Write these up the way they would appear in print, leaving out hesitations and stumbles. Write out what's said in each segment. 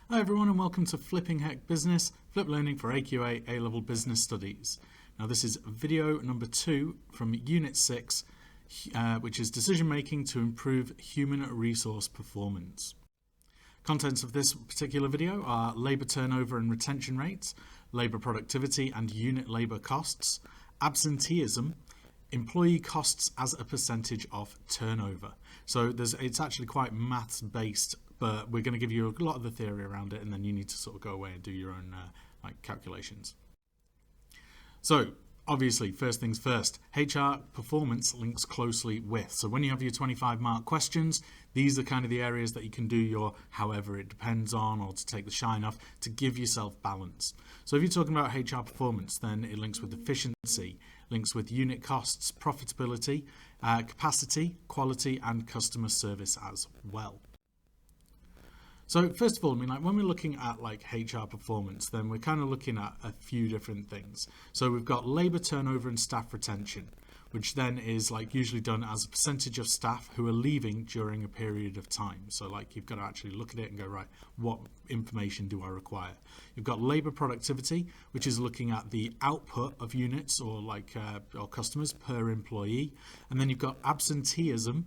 Hi everyone and welcome to Flipping Heck Business, Flip Learning for AQA A-Level Business Studies. Now this is video number 2 from Unit 6, which is Decision Making to Improve Human Resource Performance. Contents of this particular video are labour turnover and retention rates, labour productivity and unit labour costs, absenteeism, employee costs as a percentage of turnover. So it's actually quite maths based, but we're going to give you a lot of the theory around it, and then you need to sort of go away and do your own calculations. So obviously, first things first, HR performance links closely with. So when you have your 25 mark questions, these are kind of the areas that you can do your however it depends on, or to take the shine off, to give yourself balance. So if you're talking about HR performance, then it links with efficiency, links with unit costs, profitability, capacity, quality, and customer service as well. So first of all, when we're looking at HR performance, then we're kind of looking at a few different things. So we've got labour turnover and staff retention, which then is usually done as a percentage of staff who are leaving during a period of time. So you've got to actually look at it and go, right, what information do I require? You've got labour productivity, which is looking at the output of units or customers per employee. And then you've got absenteeism,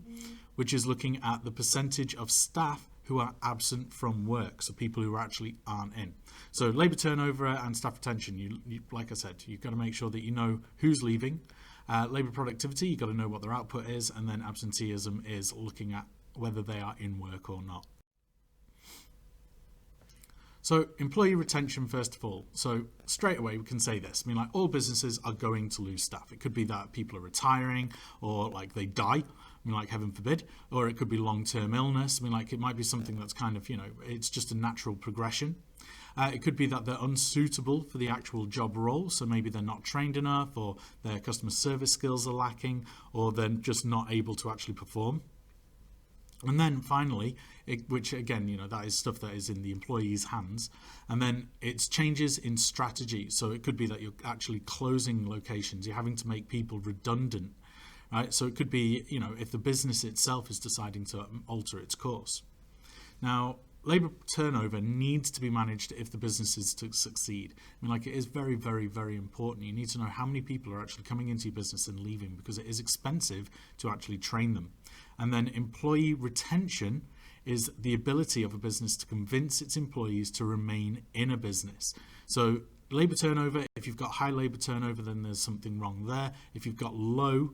which is looking at the percentage of staff who are absent from work, so people who actually aren't in. So labour turnover and staff retention, you like I said, you've got to make sure that you know who's leaving. Labour productivity, you've got to know what their output is, and then absenteeism is looking at whether they are in work or not. So employee retention first of all. So straight away we can say this. All businesses are going to lose staff. It could be that people are retiring, or they die, heaven forbid, or it could be long-term illness. It might be something that's kind of, it's just a natural progression. It could be that they're unsuitable for the actual job role, so maybe they're not trained enough, or their customer service skills are lacking, or they're just not able to actually perform. And then finally, which again, that is stuff that is in the employee's hands. And then it's changes in strategy. So it could be that you're actually closing locations. You're having to make people redundant, right? So it could be, if the business itself is deciding to alter its course. Now, labour turnover needs to be managed if the business is to succeed. It is very, very, very important. You need to know how many people are actually coming into your business and leaving, because it is expensive to actually train them. And then employee retention is the ability of a business to convince its employees to remain in a business. So labour turnover, if you've got high labour turnover, then there's something wrong there. If you've got low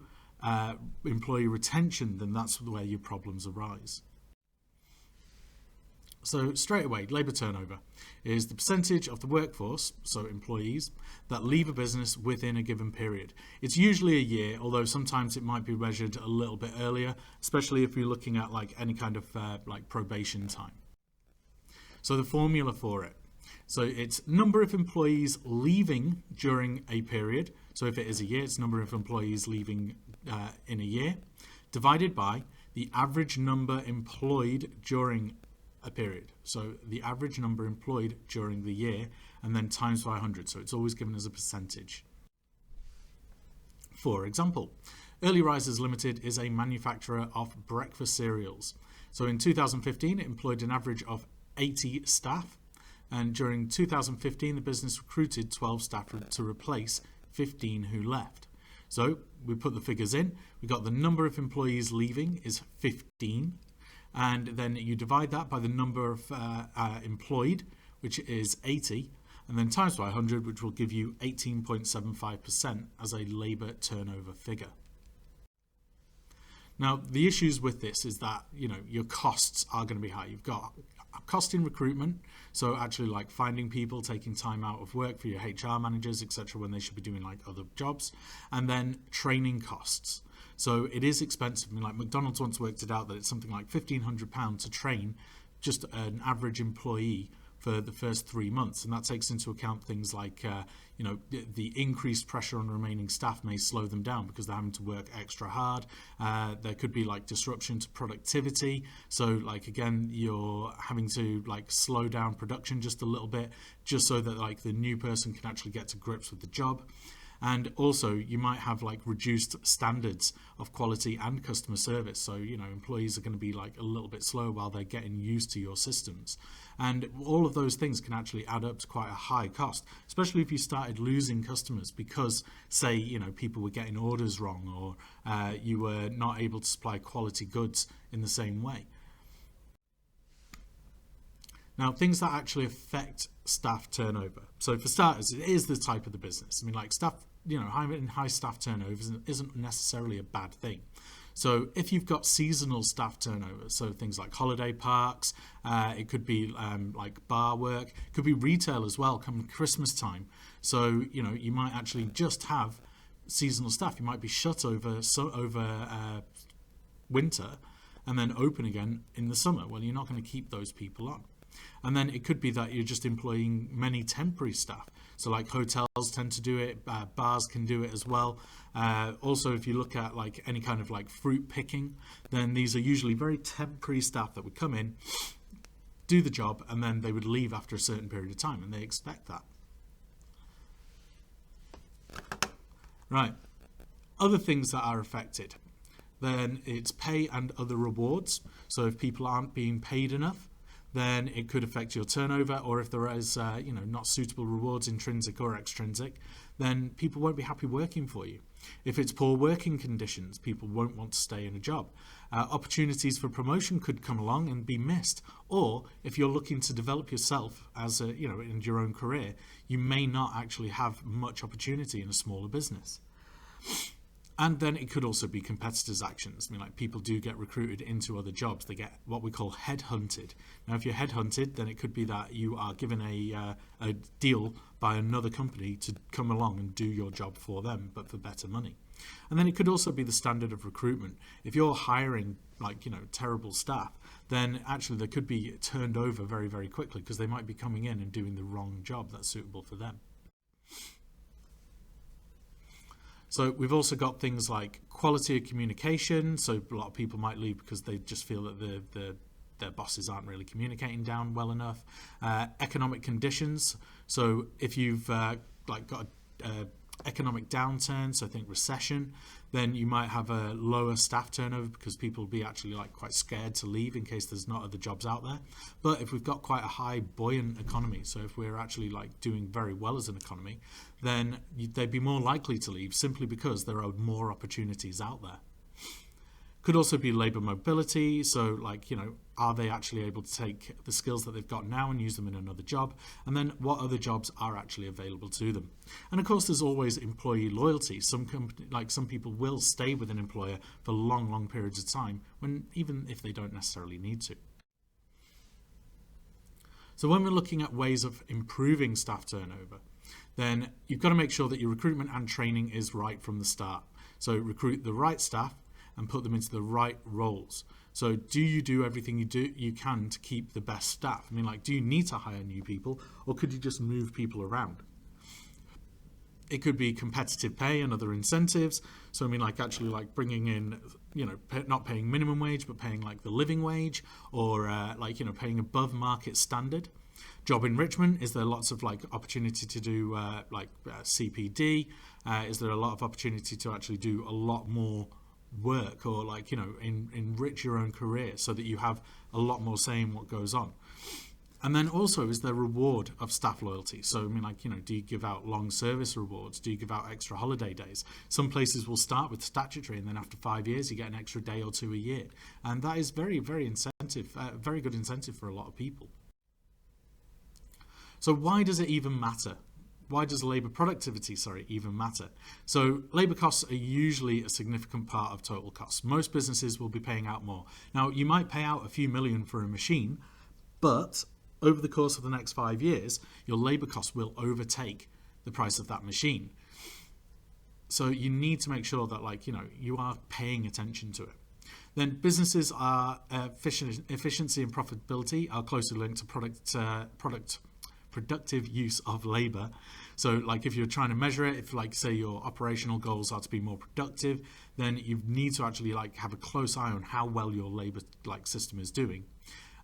employee retention, then that's where your problems arise. So straight away, labour turnover is the percentage of the workforce, so employees, that leave a business within a given period. It's usually a year, although sometimes it might be measured a little bit earlier, especially if you're looking at any kind of probation time. So the formula for it. So it's number of employees leaving during a period. So if it is a year, it's number of employees leaving in a year, divided by the average number employed during a period. So the average number employed during the year, and then times by 100. So it's always given as a percentage. For example, Early Risers Limited is a manufacturer of breakfast cereals. So in 2015, it employed an average of 80 staff. And during 2015, the business recruited 12 staff to replace 15 who left. So we put the figures in. We got the number of employees leaving is 15. And then you divide that by the number of employed, which is 80, and then times by 100, which will give you 18.75% as a labour turnover figure. Now, the issues with this is that, your costs are going to be high. You've got cost in recruitment, so actually finding people, taking time out of work for your HR managers, etc., when they should be doing other jobs, and then training costs. So it is expensive. McDonald's once worked it out that it's something like £1,500 to train just an average employee for the first 3 months, and that takes into account things like the increased pressure on remaining staff may slow them down because they're having to work extra hard. There could be disruption to productivity, so again, you're having to slow down production just a little bit, just so that the new person can actually get to grips with the job. And also you might have like reduced standards of quality and customer service. So, employees are going to be like a little bit slow while they're getting used to your systems. And all of those things can actually add up to quite a high cost, especially if you started losing customers because, say, people were getting orders wrong, or you were not able to supply quality goods in the same way. Now, things that actually affect staff turnover. So for starters, it is the type of the business. I mean, like staff, high staff turnover isn't necessarily a bad thing. So if you've got seasonal staff turnover, so things like holiday parks, it could be like bar work, it could be retail as well come Christmas time. So, you might actually just have seasonal staff. You might be shut over winter and then open again in the summer. Well, you're not going to keep those people on. And then it could be that you're just employing many temporary staff. So like hotels tend to do it, bars can do it as well. Also, if you look at like any kind of like fruit picking, then these are usually very temporary staff that would come in, do the job, and then they would leave after a certain period of time, and they expect that. Right. Other things that are affected, then it's pay and other rewards. So if people aren't being paid enough, then it could affect your turnover, or if there is, not suitable rewards, intrinsic or extrinsic, then people won't be happy working for you. If it's poor working conditions, people won't want to stay in a job. Opportunities for promotion could come along and be missed. Or if you're looking to develop yourself as in your own career, you may not actually have much opportunity in a smaller business. And then it could also be competitors' actions. I mean, like people do get recruited into other jobs. They get what we call headhunted. Now, if you're headhunted, then it could be that you are given a deal by another company to come along and do your job for them, but for better money. And then it could also be the standard of recruitment. If you're hiring terrible staff, then actually they could be turned over very, very quickly because they might be coming in and doing the wrong job that's suitable for them. So we've also got things like quality of communication. So a lot of people might leave because they just feel that their bosses aren't really communicating down well enough. Economic conditions. So if you've got economic downturn, so I think recession, then you might have a lower staff turnover because people will be actually quite scared to leave in case there's not other jobs out there. But if we've got quite a high buoyant economy, so if we're actually doing very well as an economy, then they'd be more likely to leave simply because there are more opportunities out there. Could also be labour mobility, so are they actually able to take the skills that they've got now and use them in another job? And then what other jobs are actually available to them? And of course, there's always employee loyalty. Some people will stay with an employer for long, long periods of time, even if they don't necessarily need to. So when we're looking at ways of improving staff turnover, then you've got to make sure that your recruitment and training is right from the start. So recruit the right staff and put them into the right roles. So do you do everything you can to keep the best staff? I mean, do you need to hire new people, or could you just move people around? It could be competitive pay and other incentives. So I mean, actually bringing in, not paying minimum wage, but paying the living wage, or paying above market standard. Job enrichment, is there lots of opportunity to do CPD? Is there a lot of opportunity to actually do a lot more work, or enrich your own career so that you have a lot more say in what goes on? And then also, is there reward of staff loyalty? So I mean, do you give out long service rewards? Do you give out extra holiday days? Some places will start with statutory, and then after 5 years you get an extra day or two a year, and that is very, very very good incentive for a lot of people. So why does it even matter? Why does labour productivity, even matter? So labour costs are usually a significant part of total costs. Most businesses will be paying out more. Now, you might pay out a few million for a machine, but over the course of the next 5 years, your labour costs will overtake the price of that machine. So you need to make sure that you are paying attention to it. Then businesses are efficiency and profitability are closely linked to productive use of labour. So if you're trying to measure it, if say your operational goals are to be more productive, then you need to actually have a close eye on how well your labour system is doing.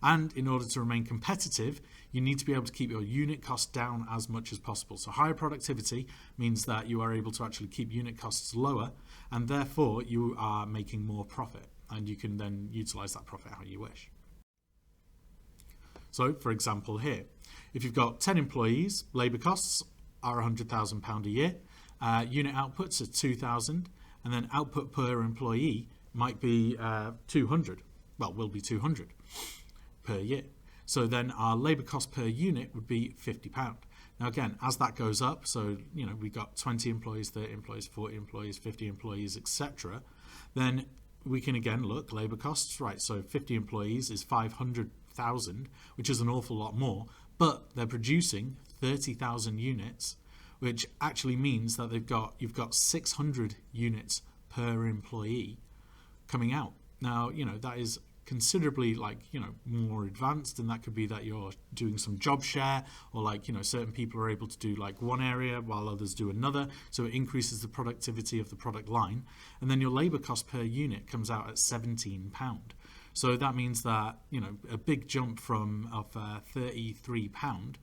And in order to remain competitive, you need to be able to keep your unit cost down as much as possible. So higher productivity means that you are able to actually keep unit costs lower, and therefore you are making more profit, and you can then utilize that profit how you wish. So for example here, if you've got 10 employees, labour costs are £100,000 a year, unit outputs are 2,000, and then output per employee might be 200. Well, will be 200 per year. So then our labour cost per unit would be £50. Now again, as that goes up, so we've got 20 employees, 30 employees, 40 employees, 50 employees, etc. Then we can again look labour costs, right? So 50 employees is 500,000, which is an awful lot more, but they're producing 30,000 units, which actually means that you've got 600 units per employee coming out. Now, that is considerably more advanced, and that could be that you're doing some job share, or certain people are able to do one area while others do another, so it increases the productivity of the product line. And then your labor cost per unit comes out at £17. So that means that a big jump of £33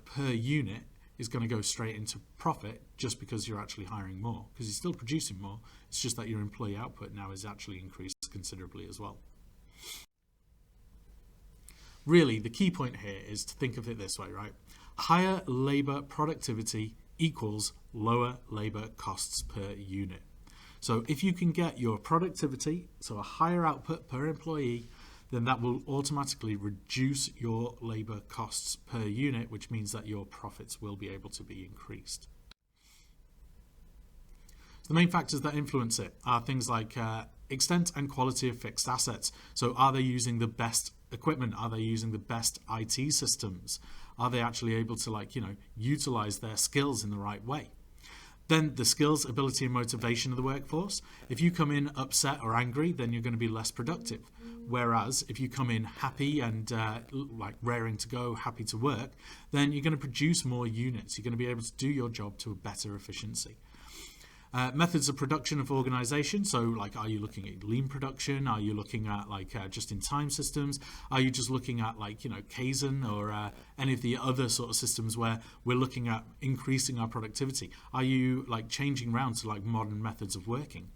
per unit is going to go straight into profit, just because you're actually hiring more, because you're still producing more. It's just that your employee output now is actually increased considerably as well. Really, the key point here is to think of it this way, right? Higher labour productivity equals lower labour costs per unit. So if you can get your productivity, so a higher output per employee, then that will automatically reduce your labour costs per unit, which means that your profits will be able to be increased. So the main factors that influence it are things like extent and quality of fixed assets. So are they using the best equipment? Are they using the best IT systems? Are they actually able to utilize their skills in the right way? Then the skills, ability and motivation of the workforce. If you come in upset or angry, then you're going to be less productive. Whereas if you come in happy and raring to go, happy to work, then you're going to produce more units. You're going to be able to do your job to a better efficiency. Methods of production of organization. So are you looking at lean production? Are you looking at just-in-time systems? Are you just looking at Kaizen or any of the other sort of systems where we're looking at increasing our productivity? Are you changing around to modern methods of working?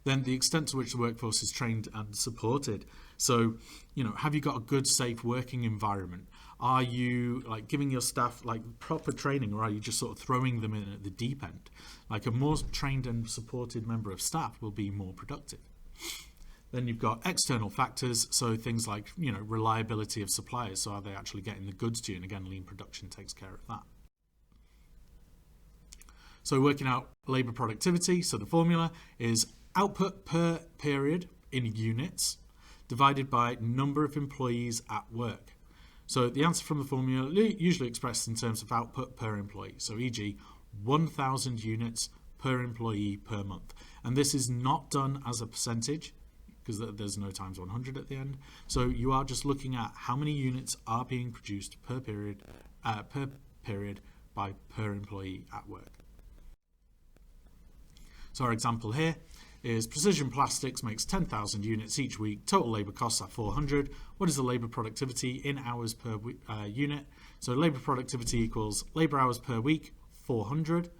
Then the extent to which the workforce is trained and supported. So, have you got a good, safe working environment? Are you giving your staff proper training, or are you just sort of throwing them in at the deep end? A more trained and supported member of staff will be more productive. Then you've got external factors, so things like reliability of suppliers. So are they actually getting the goods to you? And again, lean production takes care of that. So working out labour productivity. So the formula is output per period in units divided by number of employees at work. So the answer from the formula usually expressed in terms of output per employee. So e.g. 1,000 units per employee per month. And this is not done as a percentage, because there's no times 100 at the end. So you are just looking at how many units are being produced per period by per employee at work. So our example here is Precision Plastics makes 10,000 units each week. Total labour costs are 400. What is the labour productivity in hours per unit? So labour productivity equals labour hours per week, 400,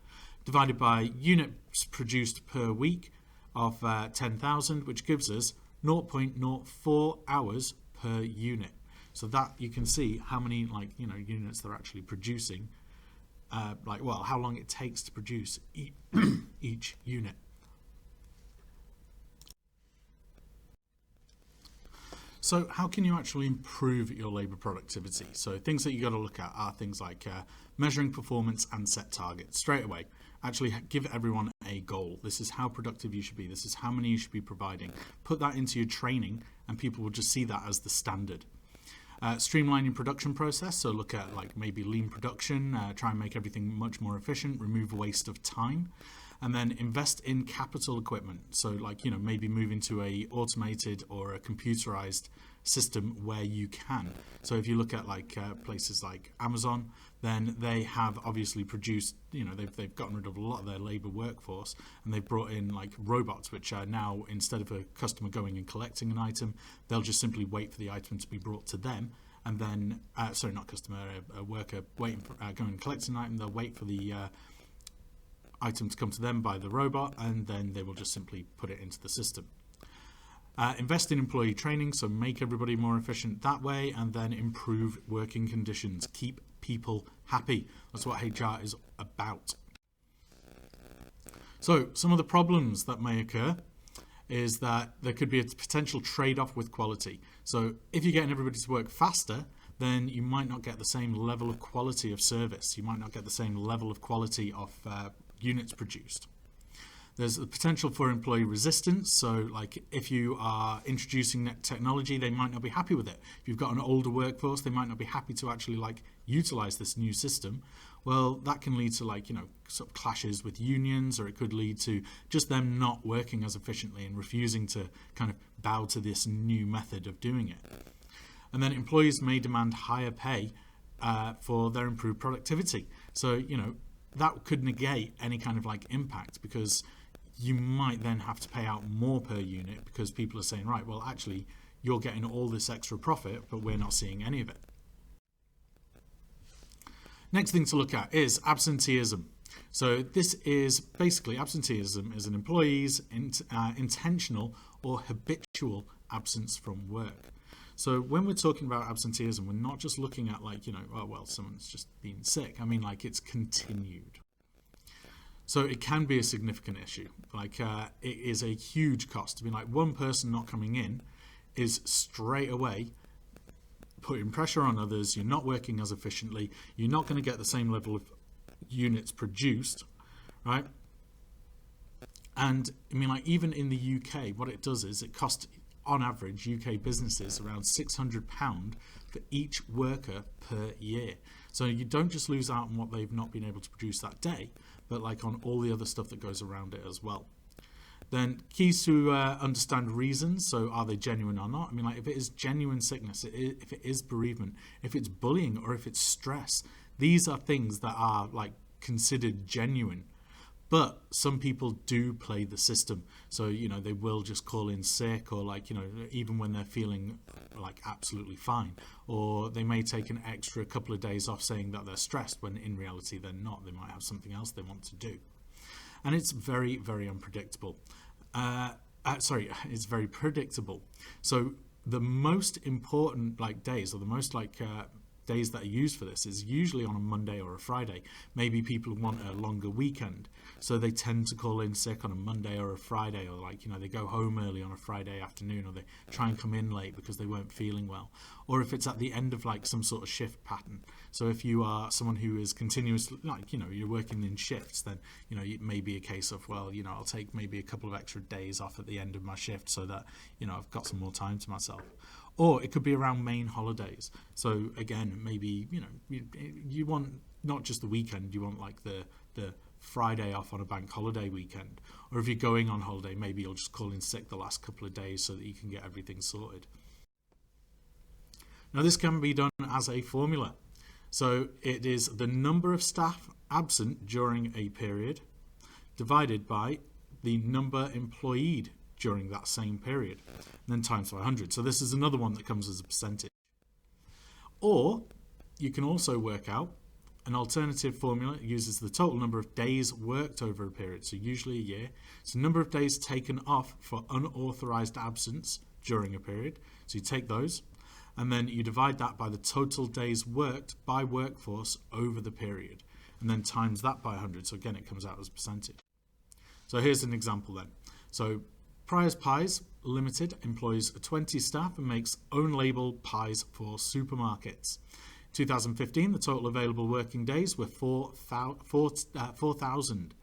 divided by units produced per week of 10,000, which gives us 0.04 hours per unit. So that you can see how many units they're actually producing, how long it takes to produce each unit. So how can you actually improve your labour productivity? So things that you got to look at are things like measuring performance and set targets straight away. Actually give everyone a goal. This is how productive you should be. This is how many you should be providing. Put that into your training and people will just see that as the standard. Streamlining production process, so look at maybe lean production, try and make everything much more efficient, remove waste of time. And then invest in capital equipment. So like, maybe moving to a automated or a computerized system where you can. So if you look at like places like Amazon, then they have obviously produced, they've gotten rid of a lot of their labor workforce, and they've brought in like robots, which are now, instead of a customer going and collecting an item, they'll just simply wait for the item to be brought to them. And then, sorry, not customer, a worker waiting for, going and collecting an item, they'll wait for the item to come to them by the robot, and then they will just simply put it into the system. Invest in employee training, so make everybody more efficient that way, and then improve working conditions. Keep people happy. That's what HR is about. So some of the problems that may occur is that there could be a potential trade-off with quality. So if you're getting everybody to work faster, then you might not get the same level of quality of service. You might not get the same level of quality of units produced. There's the potential for employee resistance. So like if you are introducing technology, they might not be happy with it. If you've got an older workforce, they might not be happy to actually like utilize this new system. Well, that can lead to like, sort of clashes with unions, or it could lead to just them not working as efficiently and refusing to kind of bow to this new method of doing it. And then employees may demand higher pay for their improved productivity. So, that could negate any kind of like impact, because you might then have to pay out more per unit because people are saying, right, well, actually, you're getting all this extra profit, but we're not seeing any of it. Next thing to look at is absenteeism. So this is basically, absenteeism is an employee's intentional or habitual absence from work. So when we're talking about absenteeism, we're not just looking at like, oh, well, someone's just been sick. I mean, like, it's continued. So it can be a significant issue. Like it is a huge cost. I mean, like one person not coming in is straight away putting pressure on others. You're not working as efficiently. You're not going to get the same level of units produced, right? And I mean, like even in the UK, what it does is it costs, on average, UK businesses around £600 for each worker per year. So you don't just lose out on what they've not been able to produce that day, but like on all the other stuff that goes around it as well. Then keys to understand reasons. So are they genuine or not? I mean, like if it is genuine sickness, if it is bereavement, if it's bullying, or if it's stress, these are things that are like considered genuine. But some people do play the system. So, they will just call in sick, or like, even when they're feeling like absolutely fine. Or they may take an extra couple of days off saying that they're stressed, when in reality they're not. They might have something else they want to do. And it's very, very unpredictable. It's very predictable. So the most important like days, or the most like days that are used for this, is usually on a Monday or a Friday. Maybe people want a longer weekend, so they tend to call in sick on a Monday or a Friday, or like they go home early on a Friday afternoon, or they try and come in late because they weren't feeling well. Or if it's at the end of like some sort of shift pattern. So if you are someone who is continuously like you're working in shifts, then it may be a case of, well, I'll take maybe a couple of extra days off at the end of my shift so that I've got some more time to myself. Or it could be around main holidays. So again, maybe you want not just the weekend, you want like the Friday off on a bank holiday weekend. Or if you're going on holiday, maybe you'll just call in sick the last couple of days so that you can get everything sorted. Now this can be done as a formula. So it is the number of staff absent during a period divided by the number employed during that same period, and then times by 100. So this is another one that comes as a percentage. Or you can also work out an alternative formula. It uses the total number of days worked over a period, so usually a year. So number of days taken off for unauthorized absence during a period. So you take those, and then you divide that by the total days worked by workforce over the period, and then times that by 100. So again, it comes out as a percentage. So here's an example then. So Pryor's Pies Limited employs 20 staff and makes own label pies for supermarkets. 2015, the total available working days were 4,000.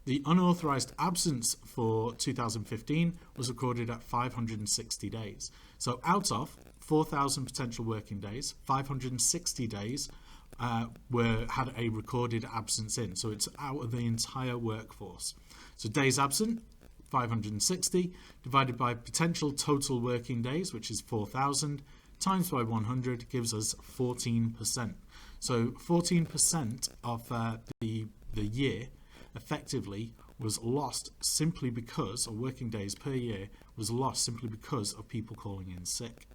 The unauthorized absence for 2015 was recorded at 560 days. So out of 4,000 potential working days, 560 days had a recorded absence in. So it's out of the entire workforce. So days absent, 560, divided by potential total working days, which is 4,000, times by 100 gives us 14%. So 14% of the year effectively was lost simply because, or working days per year was lost simply because of people calling in sick.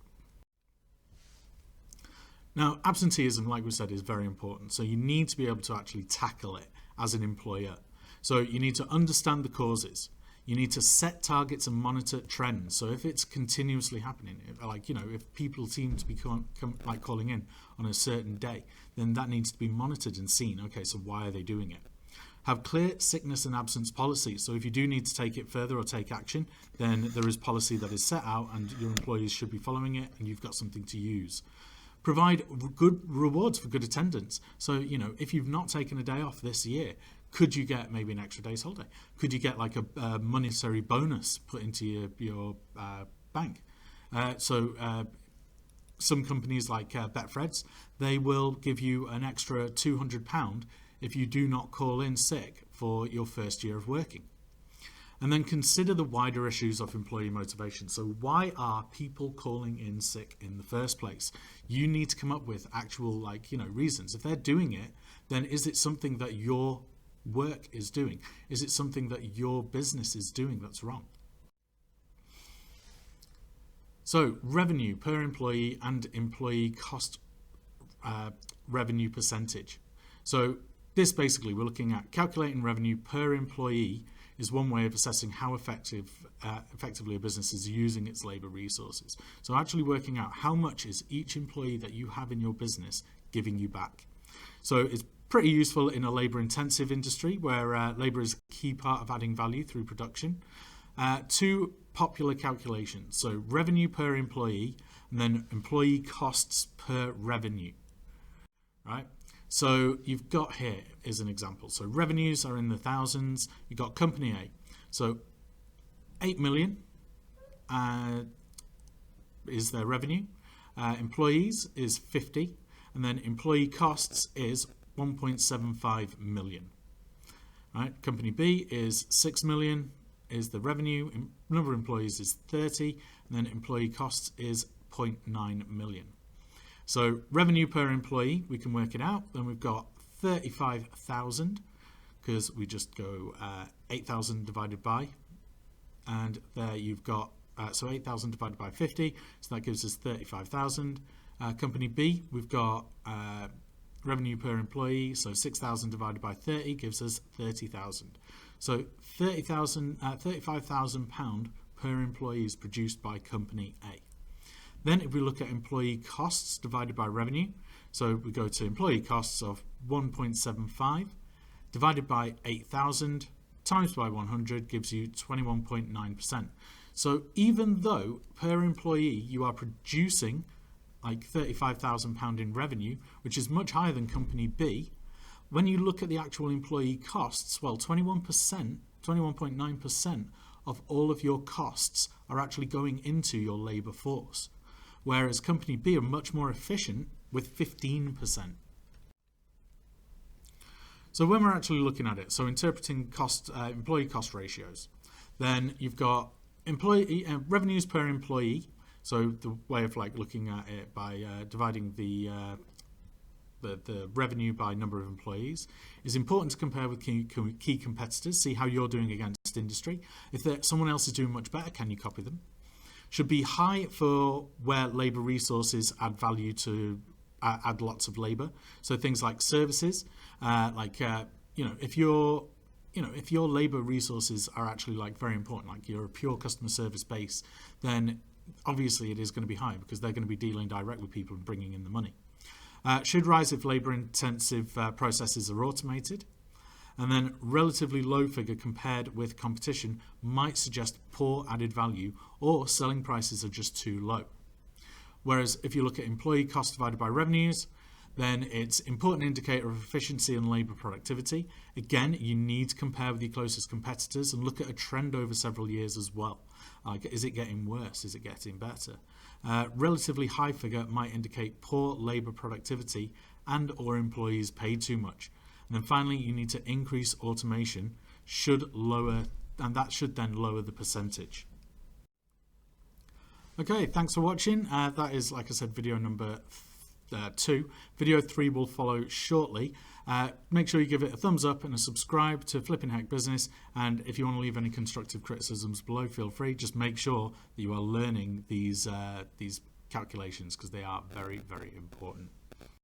Now, absenteeism, like we said, is very important. So you need to be able to actually tackle it as an employer. So you need to understand the causes. You need to set targets and monitor trends. So if it's continuously happening, if people seem to be calling in on a certain day, then that needs to be monitored and seen. Okay, so why are they doing it? Have clear sickness and absence policies. So if you do need to take it further or take action, then there is policy that is set out and your employees should be following it and you've got something to use. Provide good rewards for good attendance. So, if you've not taken a day off this year, could you get maybe an extra day's holiday? Could you get like a monetary bonus put into your bank? Some companies like Betfred's, they will give you an extra £200 if you do not call in sick for your first year of working. And then consider the wider issues of employee motivation. So why are people calling in sick in the first place? You need to come up with actual reasons. If they're doing it, then is it something that your work is doing? Is it something that your business is doing that's wrong? So revenue per employee and employee cost revenue percentage. So this basically, we're looking at calculating revenue per employee is one way of assessing how effectively a business is using its labour resources. So actually working out how much is each employee that you have in your business giving you back. So it's pretty useful in a labour-intensive industry where labour is a key part of adding value through production. Two popular calculations, so revenue per employee and then employee costs per revenue, right? So you've got here is an example. So revenues are in the thousands. You've got company A. So 8 million is their revenue. Employees is 50. And then employee costs is 1.75 million. Right? Company B is 6 million is the revenue. Number of employees is 30. And then employee costs is 0.9 million. So revenue per employee, we can work it out. Then we've got 35,000 because we just go 8,000 divided by, and there you've got, so 8,000 divided by 50, so that gives us 35,000. Company B, we've got revenue per employee, so 6,000 divided by 30 gives us 30,000. So £35,000 per employee is produced by Company A. Then if we look at employee costs divided by revenue, so we go to employee costs of 1.75 divided by 8,000 times by 100 gives you 21.9%. So even though per employee you are producing like £35,000 in revenue, which is much higher than Company B, when you look at the actual employee costs, well, 21.9% of all of your costs are actually going into your labour force, whereas Company B are much more efficient with 15%. So when we're actually looking at it, so interpreting employee cost ratios, then you've got employee revenues per employee. So the way of looking at it by dividing the revenue by number of employees is important to compare with key competitors, see how you're doing against industry. If someone else is doing much better, can you copy them? Should be high for where labour resources add value to add lots of labour. So things like services, if your labour resources are actually very important, like you're a pure customer service base, then obviously it is going to be high because they're going to be dealing direct with people and bringing in the money. Should rise if labour-intensive processes are automated. And then relatively low figure compared with competition might suggest poor added value or selling prices are just too low. Whereas if you look at employee cost divided by revenues, then it's an important indicator of efficiency and labour productivity. Again, you need to compare with your closest competitors and look at a trend over several years as well. Is it getting worse? Is it getting better? Relatively high figure might indicate poor labour productivity and or employees paid too much. And then finally, you need to increase automation should lower, and that should then lower the percentage. Okay, thanks for watching. That is, like I said, video number 2. Video 3 will follow shortly. Make sure you give it a thumbs up and a subscribe to Flipping Heck Business, and if you want to leave any constructive criticisms below, feel free. Just make sure that you are learning these calculations, because they are very, very important.